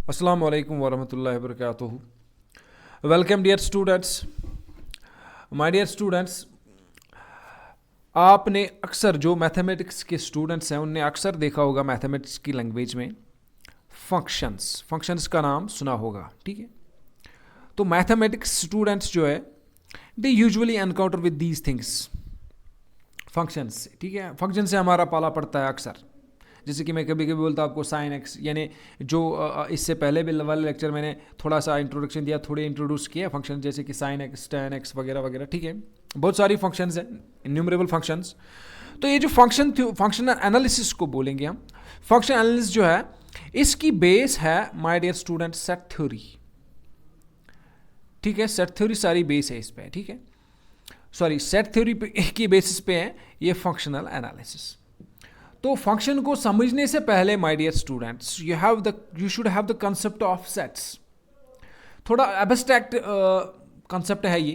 अस्सलाम वालेकुम वरहमतुल्लाहि वबरकातुहू। Welcome dear students. My dear students, आपने अक्सर जो मैथमेटिक्स के स्टूडेंट्स हैं उनने अक्सर देखा होगा मैथमेटिक्स की लैंग्वेज में फंक्शंस का नाम सुना होगा। ठीक है, तो मैथमेटिक्स स्टूडेंट्स जो है they usually encounter with these things, functions. ठीक है, फंक्शन से हमारा पाला पड़ता है अक्सर। जैसे कि मैं कभी कभी बोलता हूँ आपको साइन एक्स, यानी जो इससे पहले भी वाले लेक्चर मैंने थोड़ा सा इंट्रोडक्शन दिया, थोड़े इंट्रोड्यूस किया फंक्शन, जैसे कि साइन एक्स, टेन एक्स वगैरह वगैरह। ठीक है, बहुत सारी फंक्शंस हैं, इन्यूमरेबल फंक्शंस। तो ये जो फंक्शनल एनालिसिस को बोलेंगे हम, फंक्शन एनालिसिस जो है इसकी बेस है my dear student set theory. ठीक है, सेट थ्योरी सारी बेस है इस पे। ठीक है, सॉरी, सेट थ्योरी की बेसिस पे है ये फंक्शनल एनालिसिस। तो फंक्शन को समझने से पहले my dear students you should have the concept of sets. थोड़ा एब्स्ट्रैक्ट कंसेप्ट है ये,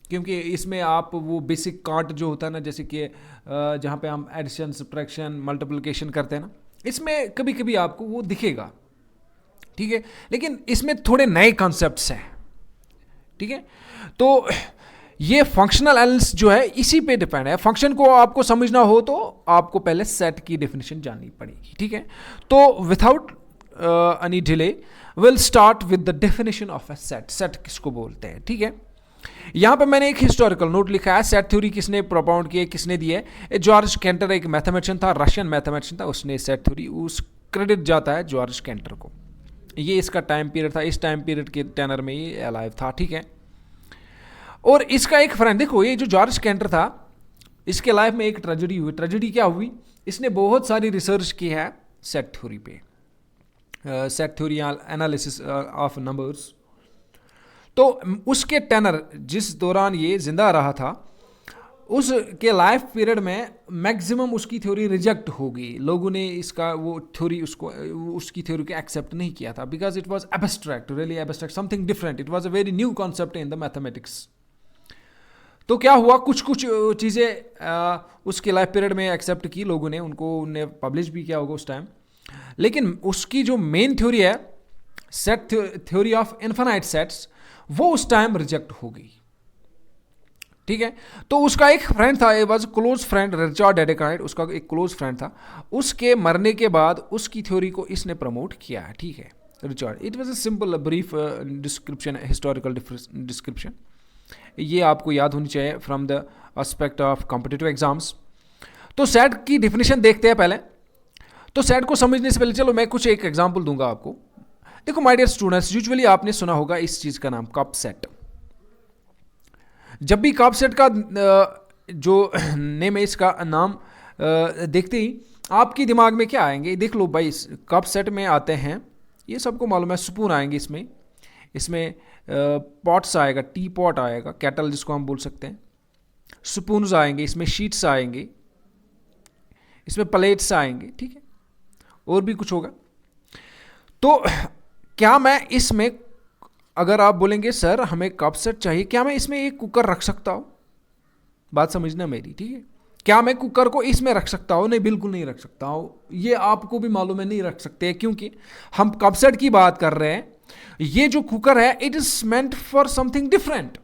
क्योंकि इसमें आप वो बेसिक कांट जो होता है ना, जैसे कि जहाँ पे हम एडिशन, सब्ट्रैक्शन, मल्टीप्लिकेशन करते हैं ना, इसमें कभी कभी आपको वो दिखेगा। ठीक है, लेकिन इसमें थोड़े नए कॉन्सेप्ट्स हैं। ठीक है, तो ये फंक्शनल एनालिसिस जो है इसी पे डिपेंड है। फंक्शन को आपको समझना हो तो आपको पहले सेट की डेफिनेशन जाननी पड़ेगी। ठीक है, तो without any delay will start with the definition of a set. Set किसको बोलते हैं? ठीक है, यहां पे मैंने एक हिस्टोरिकल नोट लिखा है। सेट थ्योरी किसने प्रोपाउंड किया, किसने दी है? जॉर्ज कैंटर एक मैथमेटिशियन था, रशियन मैथमेटिशियन था, उसने सेट थ्योरी, उस क्रेडिट जाता है जॉर्ज कैंटर को। ये इसका टाइम पीरियड था, इस टाइम पीरियड के टेनर में ये अलाइव था। ठीक है, और इसका एक फ्रेंड, देखो ये जो जॉर्ज कैंटर था, इसके लाइफ में एक ट्रेजेडी हुई। ट्रेजेडी क्या हुई? इसने बहुत सारी रिसर्च की है सेट थ्योरी पे, set theory analysis of numbers. तो उसके टेनर, जिस दौरान ये जिंदा रहा था, उसके लाइफ पीरियड में मैक्सिमम उसकी थ्योरी रिजेक्ट हो गई। लोगों ने इसका वो थ्योरी उसकी थ्योरी को एक्सेप्ट नहीं किया था, because it was abstract, really abstract, something different. It was a very new concept in the mathematics. तो क्या हुआ, कुछ कुछ चीज़ें उसके लाइफ पीरियड में एक्सेप्ट की लोगों ने, उनने पब्लिश भी किया होगा उस टाइम। लेकिन उसकी जो मेन थ्योरी है, set theory of infinite sets, वो उस टाइम रिजेक्ट हो गई। ठीक है, तो उसका एक फ्रेंड था, it was close friend, Richard Dedekind, उसका एक क्लोज फ्रेंड था। उसके मरने के बाद उसकी थ्योरी को इसने प्रमोट किया है। ठीक है, Richard, it was a simple brief description, historical description. ये आपको याद होनी चाहिए from the aspect of competitive exams. तो सेट की डिफिनेशन देखते हैं पहले। तो सेट को समझने से पहले चलो मैं कुछ एक एग्जांपल दूंगा आपको। देखो माय डियर स्टूडेंट्स, यूजुअली आपने सुना होगा इस चीज का नाम कप सेट। जब भी कप सेट का जो नेम है, इसका नाम देखते ही आपके दिमाग में क्या आएंगे? देख लो भाई, कप सेट में आते हैं, ये सबको मालूम है, स्पून आएंगे इसमें पॉट्स आएगा, टी पॉट आएगा, कैटल जिसको हम बोल सकते हैं, स्पून्स आएंगे, इसमें शीट्स आएंगे, इसमें प्लेट्स आएंगे। ठीक है, और भी कुछ होगा। तो क्या मैं इसमें, अगर आप बोलेंगे सर हमें कप सेट चाहिए, क्या मैं इसमें एक कुकर रख सकता हूं? बात समझना मेरी। ठीक है, क्या मैं कुकर को इसमें रख सकता हूं? नहीं, बिल्कुल नहीं रख सकता हूं। ये आपको भी मालूम है, नहीं रख सकते, क्योंकि हम कप सेट की बात कर रहे हैं। ये जो कुकर है, it is meant for something different.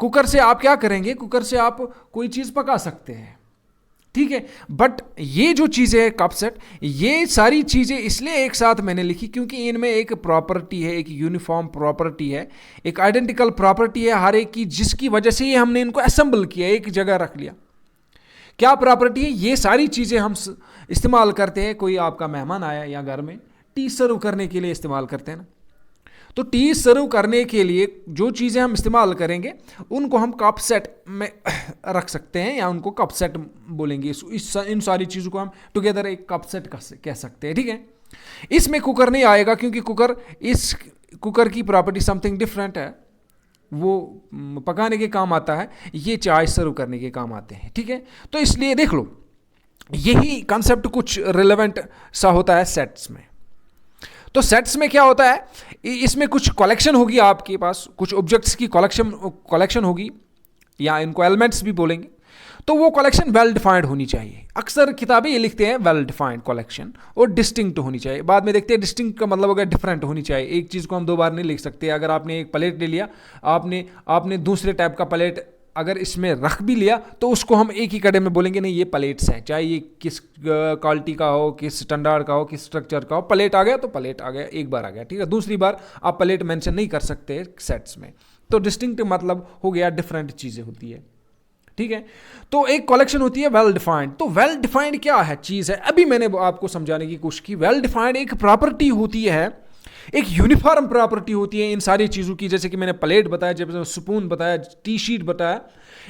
Cooker से आप क्या करेंगे? कुकर से आप कोई चीज पका सकते हैं। ठीक है, बट ये जो चीजें है कप सेट, ये सारी चीजें इसलिए एक साथ मैंने लिखी क्योंकि इनमें एक प्रॉपर्टी है, एक यूनिफॉर्म प्रॉपर्टी है, एक आइडेंटिकल प्रॉपर्टी है हर एक की, जिसकी वजह से ये हमने इनको असेंबल किया, एक जगह रख लिया। क्या प्रॉपर्टी है? ये सारी चीजें हम इस्तेमाल करते हैं। कोई आपका मेहमान आया या घर में, टी सर्व करने के लिए इस्तेमाल करते हैं ना, तो टी सर्व करने के लिए जो चीज़ें हम इस्तेमाल करेंगे उनको हम कप सेट में रख सकते हैं, या उनको कप सेट बोलेंगे। इन सारी चीज़ों को हम टुगेदर एक कप सेट कह सकते हैं। ठीक है, इसमें कुकर नहीं आएगा, क्योंकि इस कुकर की प्रॉपर्टी समथिंग डिफरेंट है, वो पकाने के काम आता है, ये चाय सर्व करने के काम आते हैं। ठीक है, तो इसलिए देख लो, यही कंसेप्ट कुछ रिलेवेंट सा होता है सेट्स में। तो सेट्स में क्या होता है, इसमें कुछ कलेक्शन होगी, आपके पास कुछ ऑब्जेक्ट्स की कलेक्शन होगी, या इनको एलिमेंट्स भी बोलेंगे। तो वो कलेक्शन वेल डिफाइंड होनी चाहिए। अक्सर किताबें ये लिखते हैं वेल डिफाइंड कलेक्शन, और डिस्टिंक्ट होनी चाहिए। बाद में देखते हैं डिस्टिंक्ट का मतलब होगा डिफरेंट होनी चाहिए। एक चीज़ को हम दो बार नहीं लिख सकते। अगर आपने एक प्लेट ले लिया, आपने दूसरे टाइप का प्लेट अगर इसमें रख भी लिया, तो उसको हम एक ही कड़े में बोलेंगे नहीं ये प्लेट्स हैं, चाहे ये किस क्वालिटी का हो, किस स्टैंडर्ड का हो, किस स्ट्रक्चर का हो। प्लेट आ गया तो प्लेट आ गया, एक बार आ गया, ठीक है। दूसरी बार आप प्लेट मेंशन नहीं कर सकते सेट्स में। तो डिस्टिंक्ट मतलब हो गया डिफरेंट चीज़ें होती है, ठीक है। तो एक कलेक्शन होती है वेल डिफाइंड। तो वेल डिफाइंड क्या है चीज़ है, अभी मैंने आपको समझाने की कोशिश की। वेल डिफाइंड एक प्रॉपर्टी होती है, एक यूनिफॉर्म प्रॉपर्टी होती है इन सारी चीज़ों की। जैसे कि मैंने प्लेट बताया, जैसे स्पून बताया, टी शीट बताया,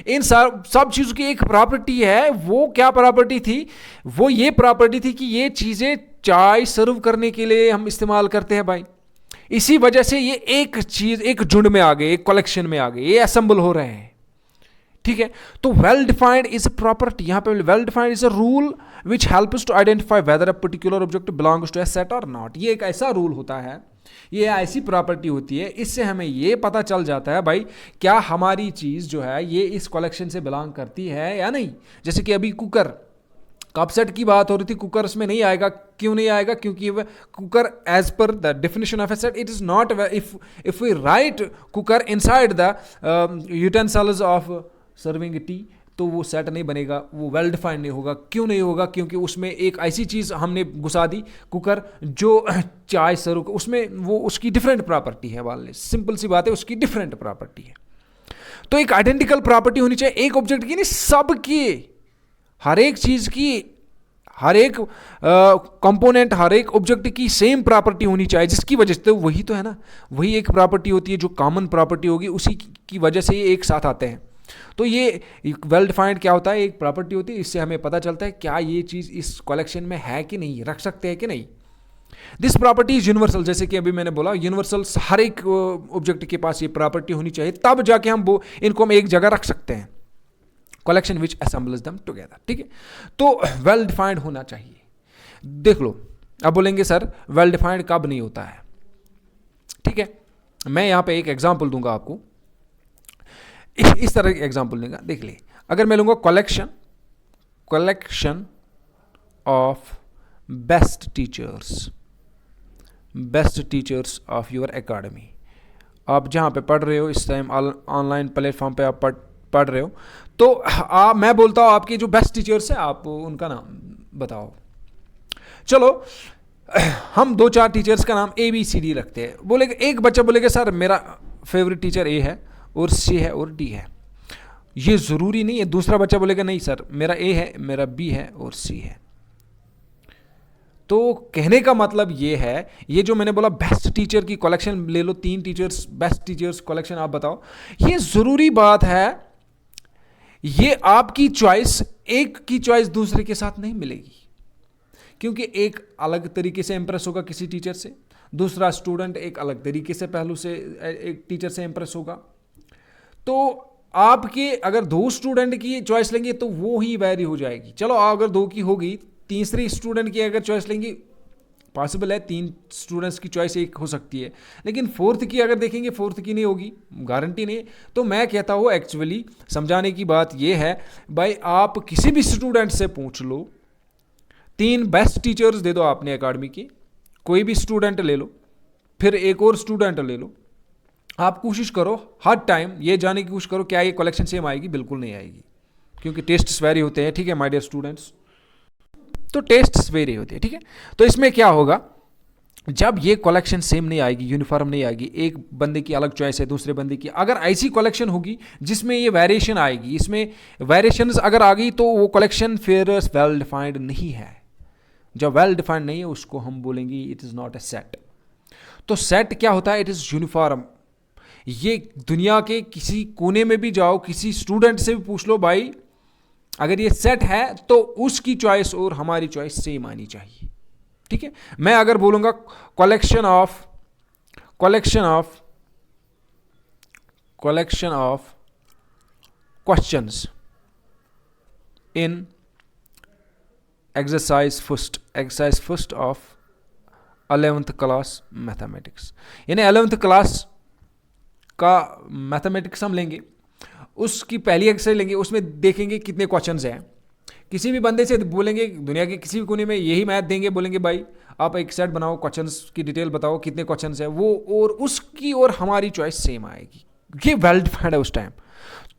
इन सब चीज़ों की एक प्रॉपर्टी है। वो क्या प्रॉपर्टी थी? वो ये प्रॉपर्टी थी कि ये चीज़ें चाय सर्व करने के लिए हम इस्तेमाल करते हैं भाई। इसी वजह से ये एक चीज़ एक झुंड में आ गए, एक कलेक्शन में आ गए, ये असेंबल हो रहे हैं, ठीक है। तो well defined is a property, यहां पे well defined is a rule which helps to identify whether a particular object belongs to a set और नॉट। ये एक ऐसा रूल होता है, ये ऐसी प्रॉपर्टी होती है, इससे हमें ये पता चल जाता है भाई क्या हमारी चीज़ जो है ये इस कलेक्शन से बिलोंग करती है या नहीं। जैसे कि अभी कुकर कप सेट की बात हो रही थी, कुकर उसमें नहीं आएगा। क्यों नहीं आएगा? क्योंकि वह cooker as per the definition of a set it is not, if we write cooker inside the utensils of serving tea, तो वो सेट नहीं बनेगा, वो वेल डिफाइंड नहीं होगा। क्यों नहीं होगा? क्योंकि उसमें एक ऐसी चीज़ हमने घुसा दी, कुकर जो चाय सर्व, उसमें वो उसकी डिफरेंट प्रॉपर्टी है वाले, सिंपल सी बात है, उसकी डिफरेंट प्रॉपर्टी है। तो एक आइडेंटिकल प्रॉपर्टी होनी चाहिए एक ऑब्जेक्ट की, नहीं सब की, हर एक चीज़ की, हर एक कंपोनेंट, हर एक ऑब्जेक्ट की सेम प्रॉपर्टी होनी चाहिए, जिसकी वजह से, तो वही तो है ना, वही एक प्रॉपर्टी होती है जो कॉमन प्रॉपर्टी होगी, उसी की वजह से ये एक साथ आते हैं। तो ये वेल डिफाइंड क्या होता है? एक प्रॉपर्टी होती है, इससे हमें पता चलता है क्या ये चीज़ इस कलेक्शन में है कि नहीं, रख सकते हैं कि नहीं। दिस प्रॉपर्टी इज यूनिवर्सल, जैसे कि अभी मैंने बोला यूनिवर्सल, हर एक ऑब्जेक्ट के पास ये प्रॉपर्टी होनी चाहिए, तब जाके हम इनको हम एक जगह रख सकते हैं। कलेक्शन विच असेंबल्स देम टुगेदर, ठीक है। तो वेल डिफाइंड होना चाहिए। देख लो, अब बोलेंगे सर वेल डिफाइंड कब नहीं होता है, ठीक है। मैं यहां पे एक एग्जांपल दूंगा आपको, इस तरह की एग्जांपल दूंगा, देख ले। अगर मैं लूंगा collection of best teachers of your academy. आप जहां पे पढ़ रहे हो इस टाइम, ऑनलाइन प्लेटफॉर्म पे आप पढ़ रहे हो, तो मैं बोलता हूँ आपके जो बेस्ट टीचर्स हैं, आप उनका नाम बताओ। चलो हम 2-4 टीचर्स का नाम ABCD रखते हैं। बोलेगा एक बच्चा बोलेगा सर मेरा फेवरेट टीचर A है और C है और D है। ये ज़रूरी नहीं है। दूसरा बच्चा बोलेगा नहीं सर मेरा A है, मेरा B है और C है। तो कहने का मतलब ये है, ये जो मैंने बोला बेस्ट टीचर की कलेक्शन ले लो, 3 टीचर्स बेस्ट टीचर्स कलेक्शन आप बताओ, ये ज़रूरी बात है। ये आपकी चॉइस, एक की चॉइस दूसरे के साथ नहीं मिलेगी, क्योंकि एक अलग तरीके से इंप्रेस होगा किसी टीचर से, दूसरा स्टूडेंट एक अलग तरीके से पहलू से एक टीचर से इंप्रेस होगा। तो आपके अगर 2 स्टूडेंट की चॉइस लेंगे तो वो ही वैरी हो जाएगी। चलो अगर 2 की होगी, तीसरी स्टूडेंट की अगर चॉइस लेंगे, पॉसिबल है 3 स्टूडेंट्स की चॉइस एक हो सकती है, लेकिन 4th की अगर देखेंगे 4th की नहीं होगी, गारंटी नहीं है। तो मैं कहता हूँ एक्चुअली समझाने की बात यह है भाई, आप किसी भी स्टूडेंट से पूछ लो, 3 बेस्ट टीचर्स दे दो आपने एकेडमी की, कोई भी स्टूडेंट ले लो, फिर एक और स्टूडेंट ले लो, आप कोशिश करो हर टाइम ये जानने की कोशिश करो क्या ये कलेक्शन सेम आएगी। बिल्कुल नहीं आएगी, क्योंकि टेस्ट्स वेरी होते हैं, ठीक है माय डियर स्टूडेंट्स। तो टेस्ट्स वेरी होते हैं, ठीक है। तो इसमें क्या होगा, जब ये कलेक्शन सेम नहीं आएगी, यूनिफॉर्म नहीं आएगी, एक बंदे की अलग चॉइस है दूसरे बंदे की, अगर ऐसी कलेक्शन होगी जिसमें ये वेरिएशन आएगी, इसमें वेरिएशंस अगर आ गई, तो वो कलेक्शन फिर वेल डिफाइंड नहीं है। जब वेल डिफाइंड नहीं है उसको हम बोलेंगे it is not a set. तो सेट क्या होता है? It is uniform. ये दुनिया के किसी कोने में भी जाओ, किसी स्टूडेंट से भी पूछ लो भाई, अगर ये सेट है तो उसकी चॉइस और हमारी चॉइस सेम आनी चाहिए, ठीक है। मैं अगर बोलूंगा collection of questions in exercise first of 11th class mathematics, यानी 11th क्लास का मैथमेटिक्स हम लेंगे, उसकी पहली एक्सरसाइज लेंगे, उसमें देखेंगे कितने क्वेश्चंस हैं। किसी भी बंदे से बोलेंगे दुनिया के किसी भी कोने में यही मैथ देंगे, बोलेंगे भाई आप एक सेट बनाओ, क्वेश्चंस की डिटेल बताओ कितने क्वेश्चंस है वो, और उसकी और हमारी चॉइस सेम आएगी। ये वेल डिफाइंड है उस टाइम।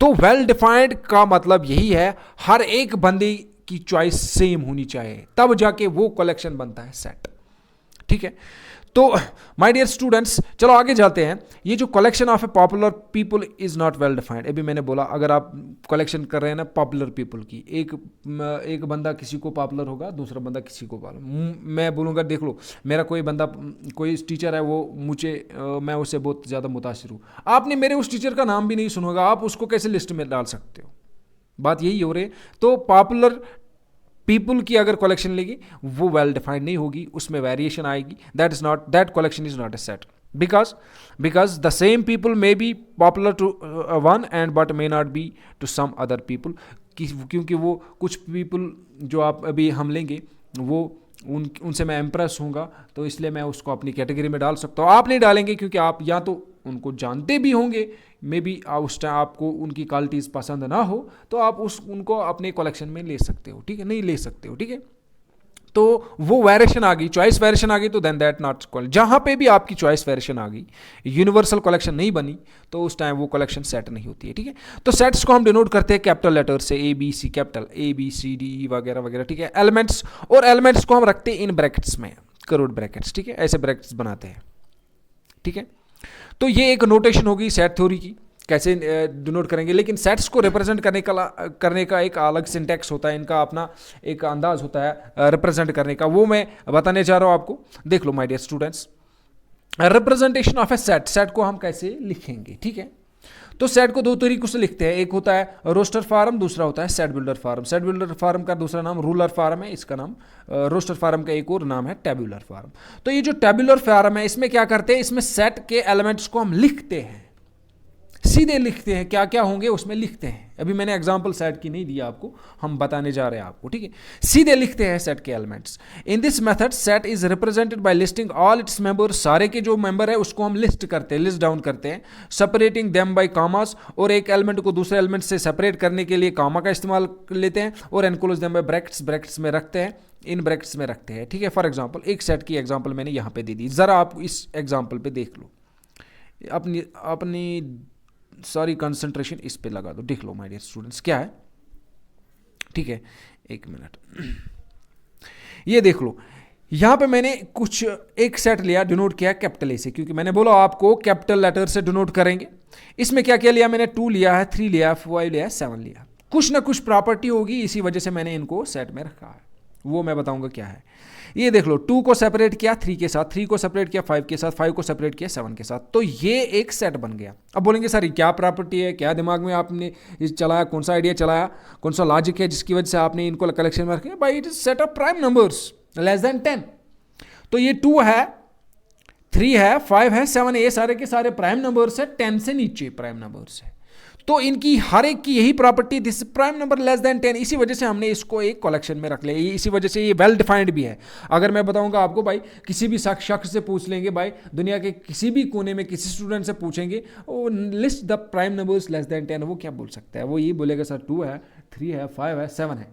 तो वेल डिफाइंड का मतलब यही है हर एक बंदे की चॉइस सेम होनी चाहिए, तब जाके वो कलेक्शन बनता है सेट। ठीक है, तो माय डियर स्टूडेंट्स चलो आगे जाते हैं। ये जो collection of A popular people is not well defined, अभी मैंने बोला अगर आप कलेक्शन कर रहे हैं ना पॉपुलर पीपल की, एक बंदा किसी को पॉपुलर होगा, दूसरा बंदा किसी को पॉपुलर, मैं बोलूँगा देख लो मेरा कोई बंदा, कोई टीचर है वो मुझे मैं उससे बहुत ज़्यादा मुतासिर हूँ, आपने मेरे उस टीचर का नाम भी नहीं सुना होगा, आप उसको कैसे लिस्ट में डाल सकते हो? बात यही हो रही है। तो पॉपुलर पीपल की अगर कलेक्शन लेगी वो वेल डिफाइंड नहीं होगी, उसमें वेरिएशन आएगी, that collection is not a set, because the same people may be popular to one and but may not be to some other people, क्योंकि वो कुछ पीपल जो आप अभी हम लेंगे वो उनसे मैं इम्प्रेस हूँगा, तो इसलिए मैं उसको अपनी कैटेगरी में डाल सकता हूँ। आप नहीं डालेंगे क्योंकि आप या तो उनको जानते भी होंगे, मे बी उस टाइम आपको उनकी क्वालिटीज़ पसंद ना हो, तो आप उनको अपने कलेक्शन में ले सकते हो। ठीक है, नहीं ले सकते हो। ठीक है, तो वो वेरिएशन आ गई, चॉइस वेरिएशन आ गई, तो देन दैट नॉट कॉल। जहाँ पे भी आपकी चॉइस वेरिएशन आ गई, यूनिवर्सल कलेक्शन नहीं बनी, तो उस टाइम वो कलेक्शन सेट नहीं होती है। ठीक है, तो सेट्स को हम डिनोट करते हैं कैपिटल लेटर से, A B C, capital A B C D E वगैरह वगैरह। ठीक है, एलिमेंट्स, और एलिमेंट्स को हम रखते हैं इन ब्रैकेट्स में, करोड़ ब्रैकेट्स। ठीक है, ऐसे ब्रैकेट्स बनाते हैं। ठीक है, तो ये एक नोटेशन होगी सेट थ्योरी की, कैसे डिनोट करेंगे। लेकिन सेट्स को रिप्रेजेंट करने का एक अलग सिंटैक्स होता है, इनका अपना एक अंदाज होता है रिप्रेजेंट करने का, वो मैं बताने जा रहा हूँ आपको। देख लो my dear students, representation of a set, set को हम कैसे लिखेंगे। ठीक है, तो सेट को दो तरीकों से लिखते हैं, एक होता है रोस्टर फॉर्म, दूसरा होता है set builder form. Set builder form का दूसरा नाम रूलर फॉर्म है, इसका नाम रोस्टर फॉर्म का एक और नाम है टेबुलर फॉर्म। तो ये जो टेबुलर फॉर्म है, इसमें क्या करते हैं, इसमें सेट के एलिमेंट्स को हम लिखते हैं, सीधे लिखते हैं, क्या क्या होंगे उसमें लिखते हैं। अभी मैंने एग्जांपल सेट की नहीं दिया आपको, हम बताने जा रहे हैं आपको। ठीक है, सीधे लिखते हैं सेट के elements. In this method set is represented by listing all its members, सारे के जो मेंबर है उसको हम लिस्ट करते हैं, लिस्ट डाउन करते हैं, सेपरेटिंग देम बाय कॉमास, और एक एलिमेंट को दूसरे एलिमेंट से सेपरेट करने के लिए कॉमा का इस्तेमाल लेते हैं, और enclose them by brackets, brackets में रखते हैं, इन ब्रैकेट्स में रखते हैं। ठीक है, फॉर एग्जाम्पल एक सेट की एग्जाम्पल मैंने यहाँ पे दे दी, जरा आप इस एग्जाम्पल पे देख लो, अपनी सारी कंसंट्रेशन इस पे लगा दो, देख लो माय डियर स्टूडेंट्स क्या है। ठीक है, एक मिनट, ये देख लो, यहां पे मैंने कुछ एक सेट लिया, डिनोट किया कैपिटल ए से, क्योंकि मैंने बोला आपको कैपिटल लेटर से डिनोट करेंगे। इसमें क्या क्या लिया मैंने, 2 लिया है, 3 लिया है, 5 लिया है, 7 लिया, कुछ ना कुछ प्रॉपर्टी होगी, इसी वजह से मैंने इनको सेट में रखा है, वो मैं बताऊंगा क्या है। ये देख लो, 2 को सेपरेट किया 3 के साथ, 3 को सेपरेट किया 5 के साथ, 5 को सेपरेट किया 7 के साथ, तो ये एक सेट बन गया। अब बोलेंगे सर क्या प्रॉपर्टी है, क्या दिमाग में आपने चलाया, कौन सा आइडिया चलाया, कौन सा लॉजिक है जिसकी वजह से आपने इनको कलेक्शन में रखे? भाई it is set of prime numbers less than 10। तो ये 2 है, 3 है, 5 है, 7 है, ये सारे के सारे प्राइम नंबर्स है, 10 से नीचे प्राइम नंबर्स है, तो इनकी हर एक की यही property, this prime number less than 10, इसी वजह से हमने इसको एक कलेक्शन में रख लिया, इसी वजह से ये वेल डिफाइंड भी है। अगर मैं बताऊंगा आपको भाई, किसी भी शख्स से पूछ लेंगे भाई, दुनिया के किसी भी कोने में किसी स्टूडेंट से पूछेंगे, वो list the prime numbers less than 10, वो क्या बोल सकता है? वो ये बोलेगा सर 2 है, 3 है, 5 है, 7 है,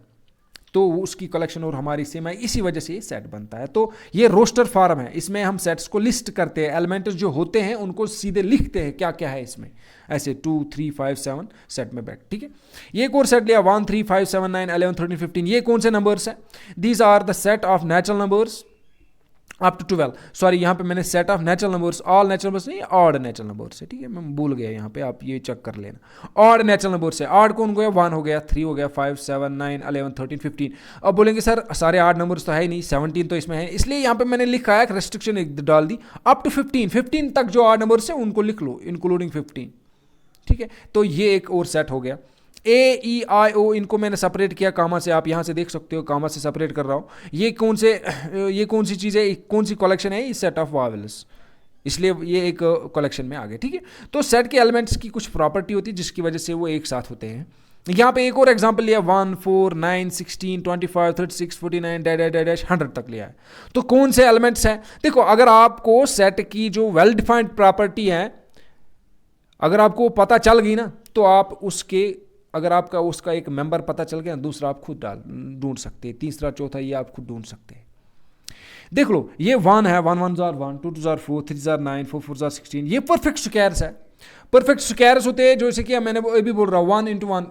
तो उसकी कलेक्शन और हमारी सेम है, इसी वजह से ये सेट बनता है। तो ये रोस्टर फॉर्म है, इसमें हम सेट्स को लिस्ट करते हैं, एलिमेंट्स जो होते हैं उनको सीधे लिखते हैं क्या क्या है इसमें, ऐसे 2 3 5 7 सेट में बैठ। ठीक है, ये एक और सेट लिया 1 3 5 7 9 11 13 15, ये कौन से नंबर्स हैं? These are the set of natural numbers up to 12, sorry यहाँ पे मैंने set of natural numbers, all natural numbers नहीं, ऑड नेचुरल नंबर्स है। ठीक है, मैं भूल गया यहाँ पे, आप ये चेक कर लेना, ऑड नेचुरल नंबर्स है। ऑड कौन गया? 1 हो गया, 3 हो गया, 5 7 9 11 13 15। अब बोलेंगे सर सारे ऑड नंबर्स तो है ही नहीं, 17 तो इसमें है, इसलिए यहाँ पे मैंने लिखा है रेस्ट्रिक्शन एक डाल दी, अप टू 15 तक जो ऑड नंबर्स है उनको लिख लो, इंक्लूडिंग 15। ठीक है, तो ये एक और सेट हो गया। ए ई आई ओ, इनको मैंने सेपरेट किया कामा से, आप यहाँ से देख सकते हो कामा से सेपरेट कर रहा हूँ। ये कौन सी चीज़ है, कौन सी कलेक्शन है? इस सेट ऑफ वावेल्स, इसलिए ये एक कलेक्शन में आ गए। ठीक है, तो सेट के एलिमेंट्स की कुछ प्रॉपर्टी होती है जिसकी वजह से वो एक साथ होते हैं। यहाँ पे एक और एग्जांपल लिया 1 4 9 16 25 36 49 डैश 100 तक लिया है। तो कौन से एलिमेंट्स हैं? देखो, अगर आपको सेट की जो वेल डिफाइंड प्रॉपर्टी है अगर आपको पता चल गई ना तो आप उसके, अगर आपका उसका एक मेंबर पता चल गया, दूसरा आप खुद ढूंढ सकते हैं, तीसरा चौथा ये आप खुद ढूंढ सकते हैं। देख लो ये 1 है, 1 1 जार 1, 2 2 जार 4, 3 जार 9, 4 4 जार 16, ये परफेक्ट स्क्वायर्स है। परफेक्ट स्क्वायर्स होते हैं जैसे कि मैंने अभी बोल रहा हूँ 1 इंटू 1,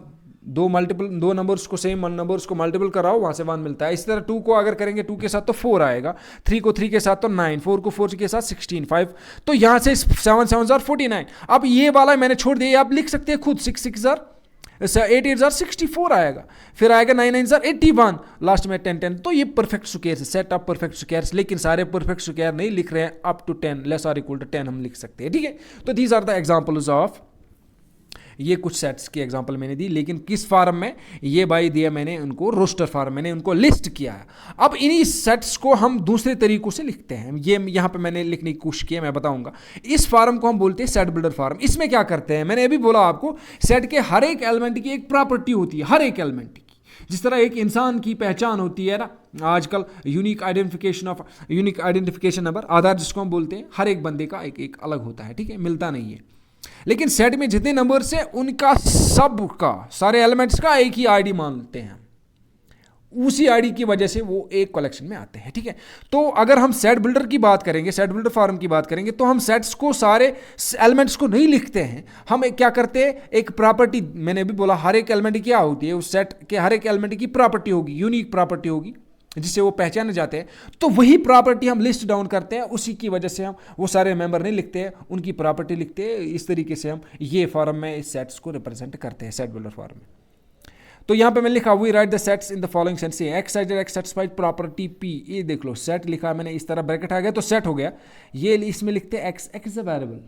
दो नंबर्स को सेम नंबर्स को मल्टीपल कराओ, वहां से 1 मिलता है। इसी तरह 2 को अगर करेंगे 2 के साथ तो 4 आएगा, 3 को 3 के साथ तो 9, 4 को 4 के साथ 16, 5, तो यहां से 7 7 जार 49। अब ये वाला मैंने छोड़ दिया, आप लिख सकते हैं खुद, 6 6 जार 8 8 जार 64 आएगा, फिर आएगा 9 9 जार 81, लास्ट में 10 10। तो ये परफेक्ट स्क्वायर्स है, सेट ऑफ परफेक्ट स्क्वायर्स। लेकिन सारे परफेक्ट स्क्वायर नहीं लिख रहे हैं, अप टू 10 लेस और इक्वल टू 10 हम लिख सकते हैं, ठीक है। तो these are the examples of, ये कुछ सेट्स की एग्जांपल मैंने दी, लेकिन किस फॉर्म में, ये भाई दिया मैंने उनको रोस्टर फॉर्म, मैंने उनको लिस्ट किया है। अब इन्हीं सेट्स को हम दूसरे तरीकों से लिखते हैं, ये यहाँ पे मैंने लिखने की कोशिश की है, मैं बताऊंगा। इस फॉर्म को हम बोलते हैं सेट बिल्डर फॉर्म। इसमें क्या करते हैं, मैंने अभी बोला आपको, सेट के हर एक एलिमेंट की एक प्रॉपर्टी होती है, हर एक एलिमेंट की। जिस तरह एक इंसान की पहचान होती है ना आजकल, यूनिक आइडेंटिफिकेशन नंबर, आधार जिसको हम बोलते हैं, हर एक बंदे का एक एक अलग होता है, ठीक है, मिलता नहीं है। लेकिन सेट में जितने नंबर्स हैं उनका सब का, सारे एलिमेंट्स का एक ही आईडी मानते हैं, उसी आईडी की वजह से वो एक कलेक्शन में आते हैं, ठीक है। तो अगर हम सेट बिल्डर की बात करेंगे, सेट बिल्डर फॉर्म की बात करेंगे, तो हम सेट्स को, सारे एलिमेंट्स को नहीं लिखते हैं, हम क्या करते हैं, एक प्रॉपर्टी, मैंने भी बोला हर एक एलिमेंट क्या होती है, उस सेट के हर एक एलिमेंट की प्रॉपर्टी होगी, यूनिक प्रॉपर्टी होगी जिससे वो पहचाने जाते हैं। तो वही प्रॉपर्टी हम लिस्ट डाउन करते हैं, उसी की वजह से हम वो सारे मेंबर नहीं लिखते हैं, उनकी प्रॉपर्टी लिखते हैं। इस तरीके से हम ये फॉर्म में इस सेट्स को रिप्रेजेंट करते हैं, सेट बिल्डर फॉर्म में। तो यहां पे मैंने लिखा, we write the sets in the following sense, x satisfied property p. ये देख लो सेट लिखा मैंने, इस तरह ब्रैकेट आ गया तो सेट हो गया। ये इसमें लिखते हैं x, x is a variable.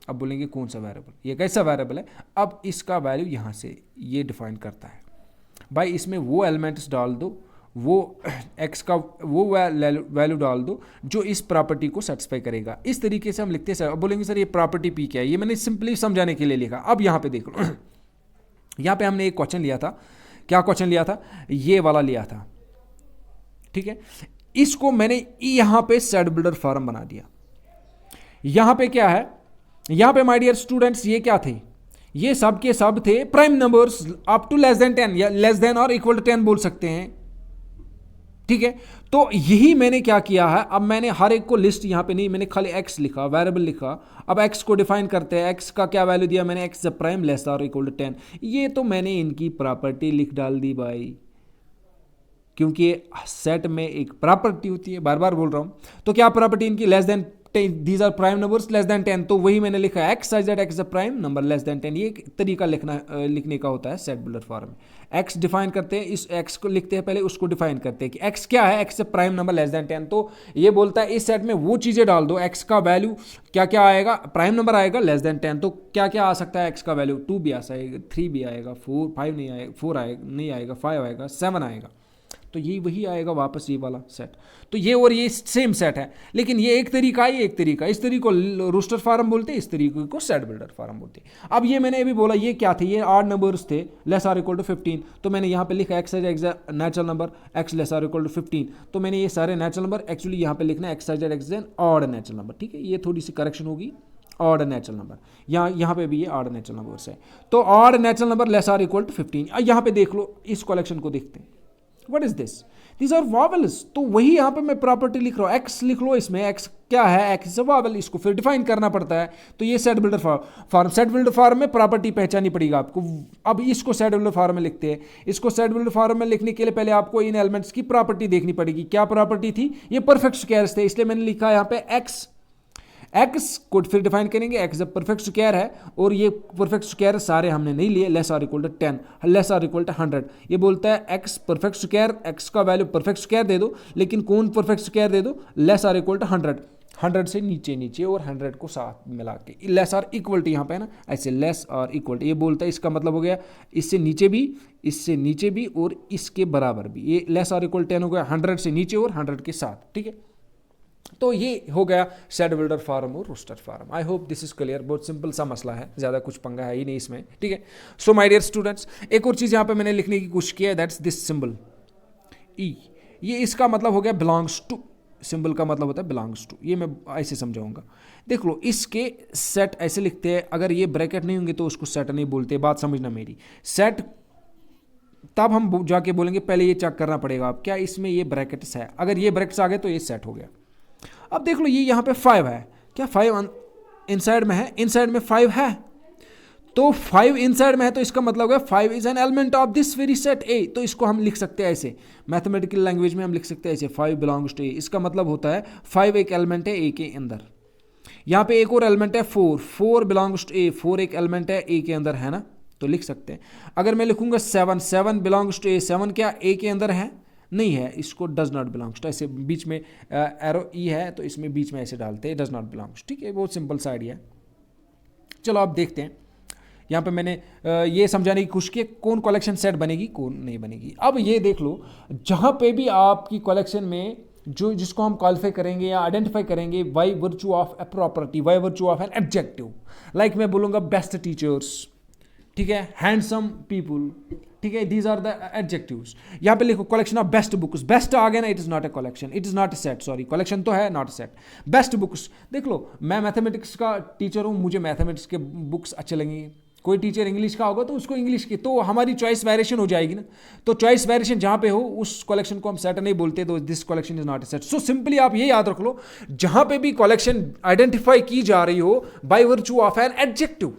अब बोलेंगे कौन सा वेरिएबल, ये कैसा वेरिएबल है। अब इसका वैल्यू यहां से ये डिफाइन करता है, भाई इसमें वो एलिमेंट्स डाल दो, वो x का वो वैल्यू डाल दो जो इस प्रॉपर्टी को सेटिस्फाई करेगा। इस तरीके से हम लिखते हैं। सर अब बोलेंगे सर ये प्रॉपर्टी p क्या है, ये मैंने सिंपली समझाने के लिए लिखा। अब यहाँ पे देख लो यहाँ पे हमने एक क्वेश्चन लिया था, क्या क्वेश्चन लिया था, ये वाला लिया था, ठीक है। इसको मैंने यहाँ पे सेट बिल्डर फॉर्म बना दिया। यहाँ पे क्या है, यहाँ पे माय डियर स्टूडेंट्स ये क्या थे, ये सब के सब थे prime numbers up to less than 10 या लेस देन और इक्वल टू 10 बोल सकते हैं, ठीक है। तो यही मैंने क्या किया है, अब मैंने हर एक को लिस्ट यहां पे नहीं, मैंने खाली x लिखा, वेरिएबल लिखा। अब x को डिफाइन करते हैं, x का क्या वैल्यू दिया मैंने, x प्राइम लेस और इक्वल टू 10। ये तो मैंने इनकी प्रॉपर्टी लिख डाल दी भाई, क्योंकि सेट में एक प्रॉपर्टी होती है, बार बार बोल रहा हूं। तो क्या प्रॉपर्टी इनकी, less than 10, these are prime numbers less than 10, तो वही मैंने लिखा x such that x is a prime number less than 10। ये एक तरीका लिखने का होता है सेट बिल्डर फॉर्म में। x डिफाइन करते हैं, इस x को लिखते हैं, पहले उसको डिफाइन करते हैं कि x क्या है, x prime number less than 10। तो ये बोलता है इस सेट में वो चीजें डाल दो, x का वैल्यू क्या क्या आएगा, प्राइम नंबर आएगा लेस देन 10, तो क्या क्या आ सकता है x का वैल्यू, 2 भी आ जाएगा, 3 भी आएगा, 4 5 नहीं आएगा, 4 आएगा नहीं आएगा, 5 आएगा, 7 आएगा। तो ये वही आएगा वापस ये वाला सेट। तो ये और ये सेम सेट है, लेकिन ये एक तरीका है, ये एक तरीका। इस तरीके को रोस्टर फार्म बोलते हैं, इस तरीके को सेट बिल्डर फार्म बोलते हैं। अब ये मैंने अभी बोला ये क्या थे, ये ऑड नंबर्स थे, लेस आर इक्वल टू 15। तो मैंने यहाँ पे लिखा x as natural number, x less or equal to 15। तो मैंने ये सारे नेचुरल नंबर एक्चुअली यहाँ पे लिखना है x as odd natural number, ठीक है। ये थोड़ी सी करेक्शन होगी, ऑड नेचुरल नंबर, यहाँ पे भी ये ऑड नेचुरल नंबर्स है। तो odd natural number less or equal to 15। यहाँ पे देख लो, इस कलेक्शन को देखते हैं, what is this, These are vowels। तो वही यहाँ पे मैं प्रॉपर्टी लिख रहा हूँ, x लिख लो, इसमें x क्या है, x इज अ वॉवल, इसको फिर डिफाइन करना पड़ता है। तो ये set builder form, set builder form में प्रॉपर्टी पहचानी पड़ेगी आपको। अब इसको सेट बिल्डर फॉर्म में लिखते हैं। इसको सेट बिल्डर फॉर्म में लिखने के लिए पहले आपको इन एलिमेंट्स की प्रॉपर्टी देखनी पड़ेगी। क्या प्रॉपर्टी थी, ये परफेक्ट स्क्वायर्स थे, इसलिए मैंने लिखा यहाँ पे x को फिर डिफाइन करेंगे, x जब परफेक्ट स्क्वायर है, और ये परफेक्ट स्क्वायर सारे हमने नहीं लिए, less or equal to 10, less or equal to 100। ये बोलता है x परफेक्ट स्क्वायर, x का वैल्यू परफेक्ट स्क्वायर दे दो, लेकिन कौन परफेक्ट स्क्वायर दे दो, लेस आर इक्वल टू 100, 100 से नीचे नीचे और 100 को साथ मिला के, लेस आर इक्वल टू यहाँ पे है ना, ऐसे लेस आर इक्वल टू। ये बोलता है इसका मतलब हो गया इससे नीचे भी, इससे नीचे भी और इसके बराबर भी। ये लेस आर इक्वल 10 हो गया, 100 से नीचे और 100 के साथ, ठीक है। तो ये हो गया सेट बिल्डर फार्म और roster form. I hope this is clear. बहुत सिंपल सा मसला है, ज़्यादा कुछ पंगा है ही नहीं इसमें, ठीक है। सो माय डियर स्टूडेंट्स, एक और चीज़ यहाँ पे मैंने लिखने की कोशिश की है, दैट्स दिस सिंबल ई। ये इसका मतलब हो गया बिलोंग्स टू सिंबल का मतलब होता है बिलोंग्स टू, ये मैं ऐसे समझाऊंगा। देख लो इसके सेट ऐसे लिखते हैं, अगर ये ब्रैकेट नहीं होंगे तो उसको सेट नहीं बोलते, बात समझना मेरी। सेट तब हम जाके बोलेंगे, पहले ये चेक करना पड़ेगा आप क्या इसमें ये ब्रैकेट्स है, अगर ये ब्रैकेट्स आ गए तो ये सेट हो गया। अब देख लो ये यहाँ पे 5 है, क्या 5 इनसाइड में है, इनसाइड में 5 है, तो 5 इनसाइड में है तो इसका मतलब है 5 is an element of this very set ए। तो इसको हम लिख सकते हैं ऐसे, मैथमेटिकल लैंग्वेज में हम लिख सकते हैं ऐसे, 5 बिलोंग्स टू ए। इसका मतलब होता है 5 एक एलिमेंट है ए के अंदर। यहाँ पे एक और एलिमेंट है 4 बिलोंग्स टू ए, 4 एक एलिमेंट है ए के अंदर, है ना, तो लिख सकते हैं। अगर मैं लिखूंगा 7 बिलोंग्स टू ए, 7 क्या ए के अंदर है, नहीं है, इसको डज नॉट बिलोंग्स टू, ऐसे बीच में एरो ई है तो इसमें बीच में ऐसे डालते हैं डज नॉट बिलोंग्स, ठीक है, बहुत सिंपल सा आइडिया है। चलो आप देखते हैं, यहाँ पे मैंने ये समझाने की कोशिश की कौन कलेक्शन सेट बनेगी कौन नहीं बनेगी। अब ये देख लो, जहाँ पे भी आपकी कलेक्शन में जो जिसको हम क्वालिफाई करेंगे या आइडेंटिफाई करेंगे by virtue of a property, by virtue of an adjective, like मैं बोलूँगा बेस्ट टीचर्स, ठीक है, हैंडसम पीपुल, ठीक है, दीज आर द एडजेक्टिव्स। यहाँ पे लिखो collection of best books, best आ गया ना, it is not a collection, it is not a set, sorry collection तो है not a set, best books. देख लो मैं मैथमेटिक्स का टीचर हूँ, मुझे मैथमेटिक्स के बुक्स अच्छे लगेंगे, कोई टीचर इंग्लिश का होगा तो उसको इंग्लिश की, तो हमारी चॉइस वेरिएशन हो जाएगी ना। तो चॉइस वेरिएशन जहाँ पे हो उस कलेक्शन को हम सेट नहीं बोलते, तो this collection is not a set. So simply आप ये याद रख लो, जहाँ पे भी कलेक्शन आइडेंटिफाई की जा रही हो by virtue of an adjective,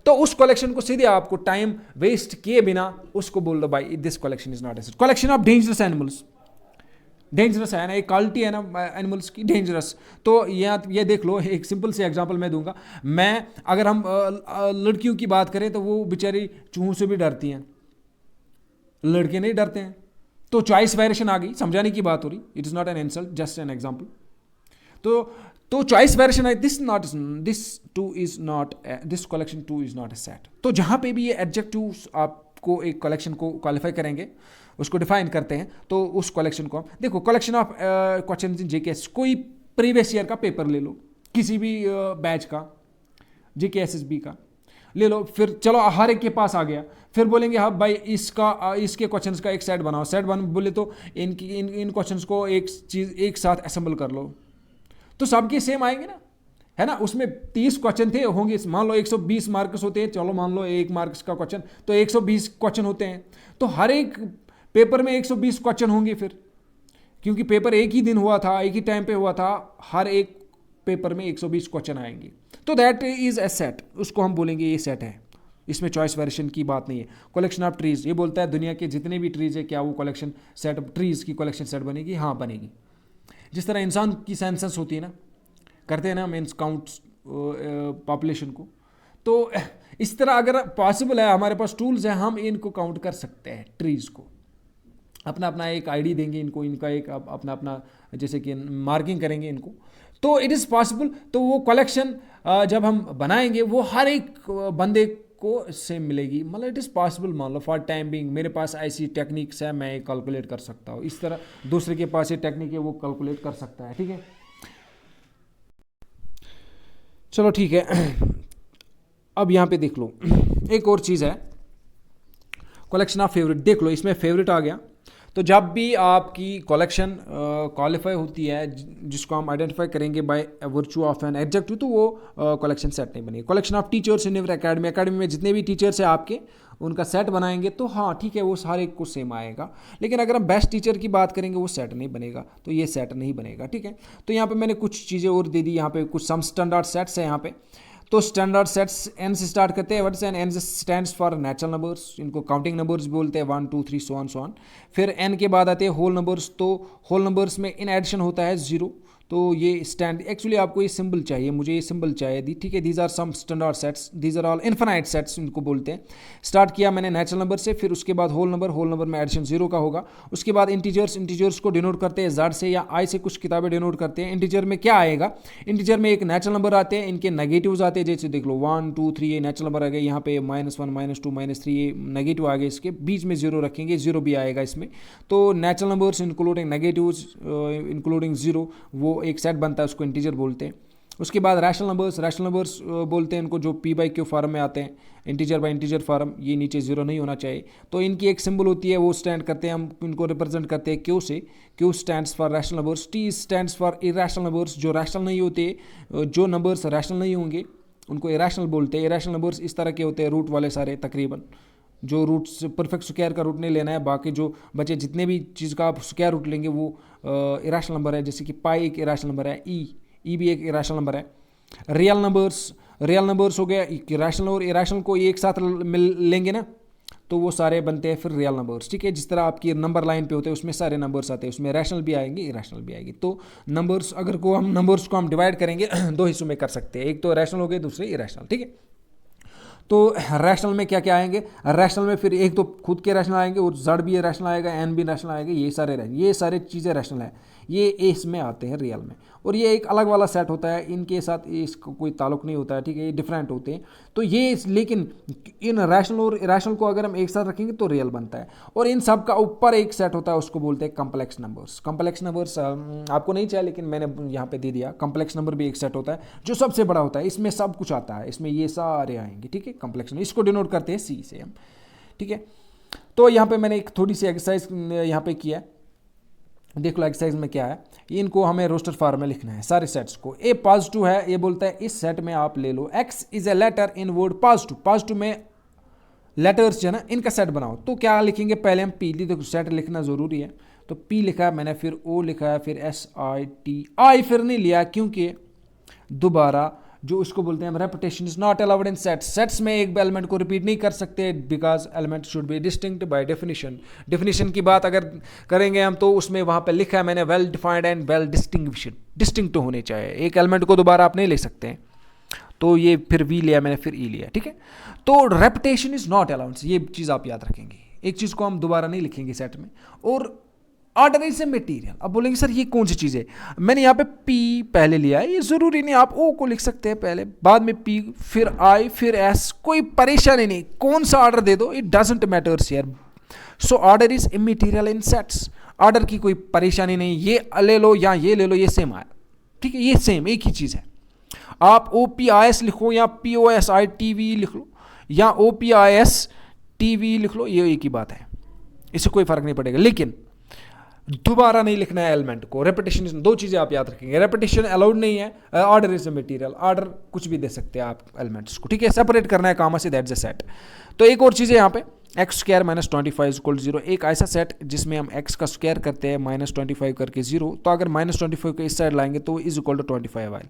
तो उस कलेक्शन को सीधे आपको टाइम वेस्ट किए बिना उसको बोल दो भाई this collection is not a set. Collection of dangerous animals, dangerous है ना, एक क्वालिटी है ना एनिमल्स की, डेंजरस। तो ये देख लो, एक सिंपल से एग्जांपल मैं दूंगा। मैं अगर हम लड़कियों की बात करें तो वो बेचारी चूहों से भी डरती हैं, लड़के नहीं डरते हैं, तो चॉइस वेरिएशन आ गई, समझाने की बात हो रही, it is not an insult, just an example. तो चॉइस वेरिएशन है, this collection two is not a set. तो जहाँ पे भी ये एडजेक्टिव्स आपको एक कलेक्शन को क्वालिफाई करेंगे, उसको डिफाइन करते हैं, तो उस कलेक्शन को हम देखो, collection of question in JKS, कोई प्रीवियस ईयर का पेपर ले लो, किसी भी बैच का, जेकेएसएसबी का ले लो, फिर चलो हर एक के पास आ गया, फिर बोलेंगे हाँ भाई इसके क्वेश्चंस का एक सेट बनाओ, सेट बन बोले तो इन क्वेश्चंस को एक चीज़ एक साथ असेंबल कर लो, तो सबके सेम आएंगे ना, है ना। उसमें 30 क्वेश्चन थे होंगे, मान लो 120 मार्क्स होते हैं, चलो मान लो 1 मार्क्स का क्वेश्चन, तो 120 क्वेश्चन होते हैं, तो हर एक पेपर में 120 क्वेश्चन होंगे फिर, क्योंकि पेपर एक ही दिन हुआ था, एक ही टाइम पे हुआ था, हर एक पेपर में 120 क्वेश्चन आएंगे, तो दैट इज ए सेट, उसको हम बोलेंगे ये सेट है, इसमें चॉइस वेरिएशन की बात नहीं है। कलेक्शन ऑफ ट्रीज, ये बोलता है दुनिया के जितने भी ट्रीज है क्या वो कलेक्शन सेट, ट्रीज की कलेक्शन सेट बनेगी, हाँ बनेगी। जिस तरह इंसान की सेंसस होती है ना, करते हैं ना मीन्स काउंट पॉपुलेशन को, तो इस तरह अगर पॉसिबल है, हमारे पास टूल्स हैं, हम इनको काउंट कर सकते हैं, ट्रीज को, अपना अपना एक आईडी देंगे इनको, इनका एक अपना अपना जैसे कि मार्किंग करेंगे इनको, तो इट इज़ पॉसिबल। तो वो कलेक्शन जब हम बनाएंगे वो हर एक बंदे को सेम मिलेगी, मतलब इट इज़ पॉसिबल। मान लो फॉर टाइम बिंग मेरे पास ऐसी टेक्निक्स है, मैं कैलकुलेट कर सकता हूँ, इस तरह दूसरे के पास ये टेक्निक है वो कैलकुलेट कर सकता है, ठीक है। चलो ठीक है, अब यहाँ पे देख लो एक और चीज़ है, कलेक्शन ऑफ फेवरेट, देख लो इसमें फेवरेट आ गया, तो जब भी आपकी कलेक्शन क्वालिफाई होती है जिसको हम आइडेंटिफाई करेंगे by virtue of an adjective, तो वो कलेक्शन सेट नहीं बनेगी। Collection of teachers in your academy, academy में जितने भी टीचर्स हैं आपके, उनका सेट बनाएंगे तो हाँ ठीक है, वो सारे को सेम आएगा, लेकिन अगर हम बेस्ट टीचर की बात करेंगे वो सेट नहीं बनेगा, तो ये सेट नहीं बनेगा, ठीक है। तो यहाँ पे मैंने कुछ चीज़ें और दे दी, यहाँ पे कुछ सम स्टैंडर्ड सेट्स है यहाँ पे। तो स्टैंडर्ड सेट्स एन से स्टार्ट करते हैं, what is N, N stands for natural numbers, इनको काउंटिंग नंबर्स बोलते हैं, 1 2 3 सो ऑन। फिर एन के बाद आते हैं होल नंबर्स, तो होल नंबर्स में इन एडिशन होता है 0, तो ये स्टैंड, एक्चुअली आपको ये सिंबल चाहिए, मुझे ये सिंबल चाहिए दी, ठीक है। These are some standard sets, these are all infinite sets इनको बोलते हैं। स्टार्ट किया मैंने नेचुरल नंबर से, फिर उसके बाद होल नंबर में एडिशन 0 का होगा। उसके बाद इंटीजर्स को डिनोट करते हैं Z से या I से, कुछ किताबें डिनोट करते हैं। इंटीजर में क्या आएगा, इंटीजर में एक नेचुरल नंबर आते हैं, इनके नेगेटिव्स आते हैं, जैसे देख लो 1 2 3 ये नेचुरल नंबर आ गए, यहाँ पे -1 -2 -3 ये नेगेटिव आ गए, इसके बीच में 0 रखेंगे, 0 भी आएगा इसमें। तो natural numbers including negatives including 0, वो एक सेट बनता है, उसको इंटीजर बोलते हैं। उसके बाद रैशनल नंबर्स बोलते हैं इनको, जो पी बाई क्यू फॉर्म में आते हैं, इंटीजर बाई इंटीजर फॉर्म, ये नीचे जीरो नहीं होना चाहिए। तो इनकी एक सिंबल होती है, वो स्टैंड करते हैं, हम इनको रिप्रेजेंट करते हैं क्यू से। Q stands for rational numbers, T stands for irrational numbers, जो रैशनल नहीं होते, जो नंबर्स रैशनल नहीं होंगे उनको इरैशनल बोलते हैं। इरैशनल नंबर्स इस तरह के होते हैं, रूट वाले सारे तकरीबन, जो रूट परफेक्ट स्क्वायर का रूट नहीं लेना है, बाकी जो बचे जितने भी चीज़ का आप स्क्वायर रूट लेंगे वो इरैशनल नंबर है। जैसे कि पाई एक इरैशनल नंबर है, ई भी एक इरैशनल नंबर है। रियल नंबर्स हो गया, रैशनल और इरैशनल को एक साथ मिल लेंगे ना, तो वो सारे बनते हैं फिर रियल नंबर्स, ठीक है। जिस तरह आपकी नंबर लाइन पे होते हैं उसमें सारे नंबर्स आते हैं, उसमें रैशनल भी आएंगे, इरैशनल भी आएगी। तो नंबर्स को हम डिवाइड करेंगे दो हिस्सों में कर सकते हैं, एक तो रैशनल हो गए, दूसरे इरैशनल, ठीक है। तो रैशनल में क्या क्या आएंगे, रैशनल में फिर एक तो खुद के रैशनल आएंगे, और जड़ भी रैशनल आएगा, एन भी रैशनल आएगा, ये सारे चीज़ें रैशनल है, ये इसमें आते हैं रियल में। और ये एक अलग वाला सेट होता है, इनके साथ इसको कोई ताल्लुक नहीं होता है, ठीक है, ये डिफरेंट होते हैं। तो ये लेकिन इन रैशनल और इरैशनल को अगर हम एक साथ रखेंगे तो रियल बनता है। और इन सब का ऊपर एक सेट होता है, उसको बोलते हैं कम्प्लेक्स नंबर्स। आपको नहीं चाहिए लेकिन मैंने यहाँ पे दे दिया। कम्प्लेक्स नंबर भी एक सेट होता है जो सबसे बड़ा होता है, इसमें सब कुछ आता है, इसमें ये सारे आएंगे, ठीक है। कम्प्लेक्स नंबर इसको डिनोट करते हैं सी से हम, ठीक है। तो यहाँ पे मैंने एक थोड़ी सी एक्सरसाइज यहाँ पे किया है, देख लो एक्सरसाइज में क्या है। इनको हमें रोस्टर फॉर्म में लिखना है सारे सेट्स को। ए पॉजिटिव है, ये बोलता है इस सेट में आप ले लो X is a letter in word positive में लेटर्स जो है ना इनका सेट बनाओ। तो क्या लिखेंगे, पहले हम पी ली, तो सेट लिखना ज़रूरी है, तो पी लिखा है मैंने, फिर ओ लिखा है, फिर एस आई टी, आई फिर नहीं लिया क्योंकि दोबारा जो उसको बोलते हैं हम repetition is not allowed in sets में एक एलिमेंट को रिपीट नहीं कर सकते, because element should be distinct by definition की बात अगर करेंगे हम तो उसमें वहाँ पे लिखा है मैंने well defined and well distinct होने चाहिए, एक एलिमेंट को दोबारा आप नहीं ले सकते हैं। तो ये फिर वी लिया मैंने, फिर ई लिया, ठीक है। तो रेपिटेशन इज नॉट अलाउड, ये चीज़ आप याद रखेंगे, एक चीज़ को हम दोबारा नहीं लिखेंगे सेट में। और ऑर्डर इज ए मटेरियल, अब बोलेंगे सर ये कौन सी चीज़ है, मैंने यहाँ पे पी पहले लिया है, ये ज़रूरी नहीं, आप ओ को लिख सकते हैं पहले, बाद में पी, फिर आई, फिर एस, कोई परेशानी नहीं, कौन सा ऑर्डर दे दो, it doesn't matters here. So order is immaterial in sets, order की कोई परेशानी नहीं, ये ले लो या ये ले लो, ये सेम आया, ठीक है, ये सेम एक ही चीज़ है। आप ओ पी आई एस लिखो या P O S I T V लिख लो या O P I S T V लिख लो, ये एक ही बात है, इससे कोई फर्क नहीं पड़ेगा। लेकिन दोबारा नहीं लिखना है एलिमेंट को, रेपिटेशन, दो चीज़ें आप याद रखेंगे, रेपिटेशन अलाउड नहीं है, order is a material, order कुछ भी दे सकते हैं आप एलिमेंट्स को, ठीक है, सेपरेट करना है कामा से, दैट्स अ सेट। तो एक और चीज़ है यहाँ पे, एक्स स्क्वायर माइनस 25 इक्वल 0, एक ऐसा सेट जिसमें हम एक्स का स्क्वायर करते हैं माइनस 25 करके 0, तो अगर माइनस 25 को इस साइड लाएंगे तो इज इक्वल टू 25 आएगा।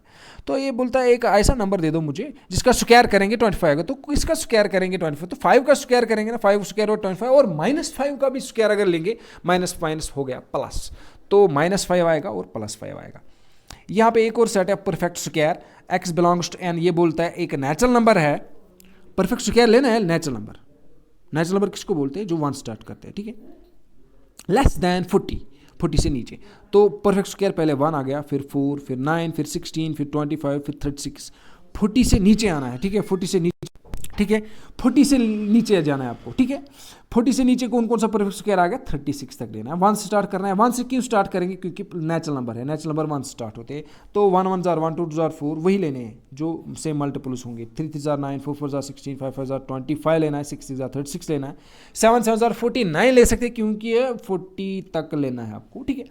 तो ये बोलता है एक ऐसा नंबर दे दो मुझे जिसका स्क्वायर करेंगे 25 आएगा, तो इसका स्क्वायर करेंगे 25, तो 5 का स्क्वायर करेंगे ना, 5 स्क्वायर और 25, और -5 का भी स्क्वायर अगर लेंगे, माइनस माइनस हो गया प्लस, तो -5 आएगा और +5 आएगा। यहाँ पे एक और सेट है perfect square, x belongs to N, ये बोलता है एक नेचुरल नंबर है, परफेक्ट स्क्वायर लेना है नेचुरल नंबर, नेचुरल नंबर किसको बोलते हैं, जो 1 स्टार्ट करते हैं, ठीक है, लेस दैन 40 से नीचे, तो परफेक्ट स्क्वायर पहले 1 आ गया, फिर 4, फिर 9, फिर 16, फिर 25, फिर 36, 40 से नीचे आना है, ठीक है, 40 से नीचे, ठीक है, 40 से नीचे जाना है आपको, ठीक है। 40 से नीचे कौन कौन सा परफेक्ट स्क्वायर आ गया, 36 तक लेना है, 1 से स्टार्ट करना है। 1 से क्यों स्टार्ट करेंगे, क्योंकि नेचुरल नंबर है, नेचुरल नंबर 1 से स्टार्ट होते हैं, तो 1 1 जार 1 2 जार 4 वही लेने हैं जो सेम मल्टीपल्स होंगे, 3 3 जार 9 4 4 जार 16 5 5 जार 25 लेना है, 6 6 जार 36 लेना है, 7 7 जार 49 ले सकते हैं क्योंकि ये 40 तक लेना है आपको, ठीक है।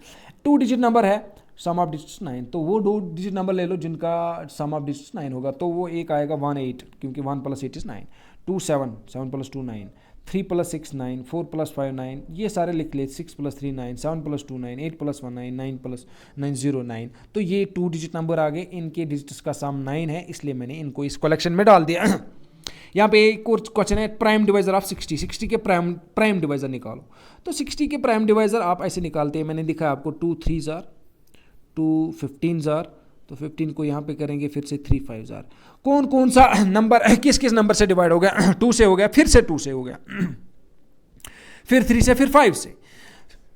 2 डिजिट नंबर है, सम ऑफ डिजिट्स 9, तो वो 2 डिजिट नंबर ले लो जिनका सम ऑफ डिजिट्स 9 होगा, तो वो एक आएगा 1 8, क्योंकि 1 + 8 इज 9, 2 7 7 + 2 9, 3 + 6 9, 4 + 5 9, ये सारे लिख ले, 6 + 3 9, 7 + 2 9, 8 + 1 9, 9 + 9 0 9, तो ये 2 डिजिट नंबर आ गए, इनके डिजिट्स का सम 9 है, इसलिए मैंने इनको इस कलेक्शन में डाल दिया। यहाँ पे एक और क्वेश्चन है, प्राइम डिवाइजर ऑफ 60 के प्राइम डिवाइजर निकालो। तो 60 के प्राइम डिवाइजर आप ऐसे निकालते हैं, मैंने दिखा आपको 2 3 जार, 2 15 जार, तो 15 को यहाँ पे करेंगे, फिर से 3 5 जार, कौन कौन सा नंबर किस किस नंबर से डिवाइड हो गया, 2 से हो गया, फिर से 2 से हो गया, फिर 3 से, फिर 5 से।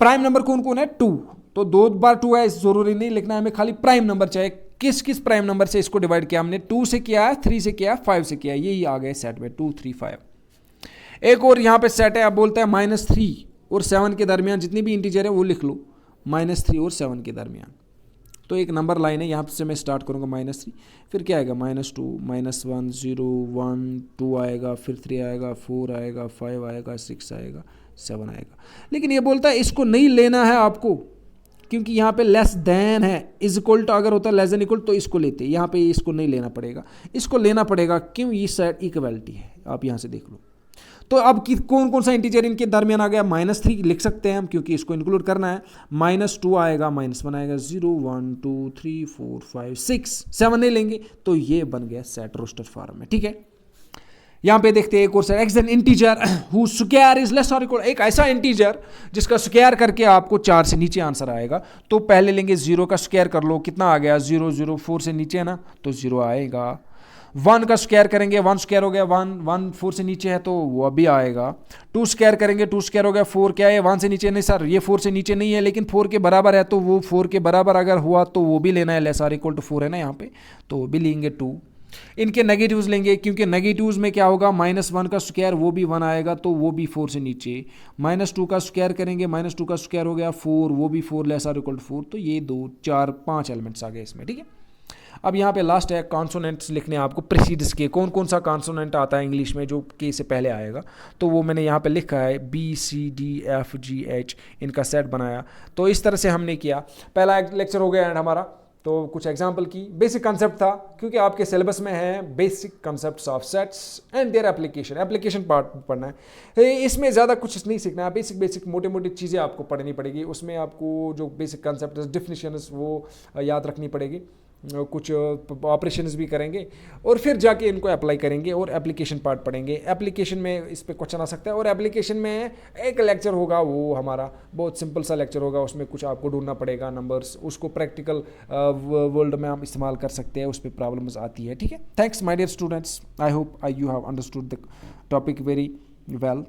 प्राइम नंबर कौन कौन है, 2, तो 2 बार 2 है, जरूरी नहीं लिखना है हमें, खाली प्राइम नंबर चाहिए, किस किस प्राइम नंबर से इसको डिवाइड किया हमने, 2 से किया है, 3 से किया है, 5 से किया है, यही आ गए सेट में 2 3 5। एक और यहाँ पे सेट है, अब बोलता है -3 और 7 के दरमियान जितनी भी इंटीजर है वो लिख लो, -3 और 7 के दरमियान, तो एक नंबर लाइन है, यहाँ से मैं स्टार्ट करूँगा -3, फिर क्या आएगा -2, -1, 0, 1, 2 आएगा, फिर 3 आएगा, 4 आएगा, 5 आएगा, 6 आएगा, 7 आएगा। लेकिन ये बोलता है इसको नहीं लेना है आपको, क्योंकि यहाँ पे लेस देन है, इज इक्वल टू अगर होता लेस देन इक्वल तो इसको लेते, यहाँ पे इसको नहीं लेना पड़ेगा, इसको लेना पड़ेगा, क्यों, ये साइड इक्वलिटी है, आप यहाँ से देख लो। तो अब कौन कौन सा इंटीजर इनके दरमियान आ गया, -3 लिख सकते हैं हम, क्योंकि इसको इंक्लूड करना है, -2 आएगा, -1 आएगा, 0, 1, 2, 3, 4, 5, 6, 7 नहीं लेंगे, तो ये बन गया सेट रोस्टर फॉर्म में, ठीक है। यहाँ पे देखते हैं एक और set, x N integer who square is less और इक्वल, एक ऐसा इंटीजर जिसका स्क्वायर करके आपको 4 से नीचे आंसर आएगा। तो पहले लेंगे 0 का स्क्वायर कर लो, कितना आ गया, 0, 0, 4 से नीचे है ना, तो 0 आएगा। 1 का स्क्वायर करेंगे, 1 स्क्वायर हो गया 1, 1 4 से नीचे है तो वो अभी आएगा। 2 स्क्वायर करेंगे, 2 स्क्वायर हो गया 4, क्या है 1 से नीचे, नहीं सर ये 4 से नीचे नहीं है, लेकिन 4 के बराबर है, तो वो 4 के बराबर अगर हुआ तो वो भी लेना है, लेस आर इक्वल टू 4 है ना यहाँ पे, तो वो भी लेंगे 2। इनके नेगेटिव्स लेंगे, क्योंकि नेगेटिव्स में क्या होगा, -1 का स्क्वायर वो भी 1 आएगा, तो वो भी 4 से नीचे। -2 का स्क्वायर करेंगे, -2 का स्क्वायर हो गया 4, वो भी 4, लेस आर इक्वल टू 4, तो ये 2, 4, 5 एलिमेंट्स आ गए इसमें, ठीक है। अब यहाँ पे लास्ट है कॉन्सोनेंट्स लिखने हैं आपको, प्रीसीड्स के, कौन कौन सा कॉन्सोनेंट आता है इंग्लिश में जो के से पहले आएगा, तो वो मैंने यहाँ पे लिखा है BCDFGH, इनका सेट बनाया। तो इस तरह से हमने किया, पहला लेक्चर हो गया एंड हमारा, तो कुछ एग्जाम्पल की, बेसिक कंसेप्ट था, क्योंकि आपके सिलेबस में है basic concepts of sets and their application part पढ़ना है। इसमें ज़्यादा कुछ नहीं सीखना है, बेसिक मोटी मोटी चीज़ें आपको पढ़नी पड़ेगी, उसमें आपको जो बेसिक कंसेप्ट डेफिनेशंस वो याद रखनी पड़ेगी, कुछ ऑपरेशंस भी करेंगे और फिर जाके इनको अप्लाई करेंगे और एप्लीकेशन पार्ट पढ़ेंगे। एप्लीकेशन में इस पे क्वेश्चन आ सकता है, और एप्लीकेशन में एक लेक्चर होगा, वो हमारा बहुत सिंपल सा लेक्चर होगा, उसमें कुछ आपको ढूंढना पड़ेगा नंबर्स, उसको प्रैक्टिकल वर्ल्ड में हम इस्तेमाल कर सकते हैं, उस पर प्रॉब्लम्स आती है, ठीक है। Thanks my dear students, I hope you have understood the topic very well.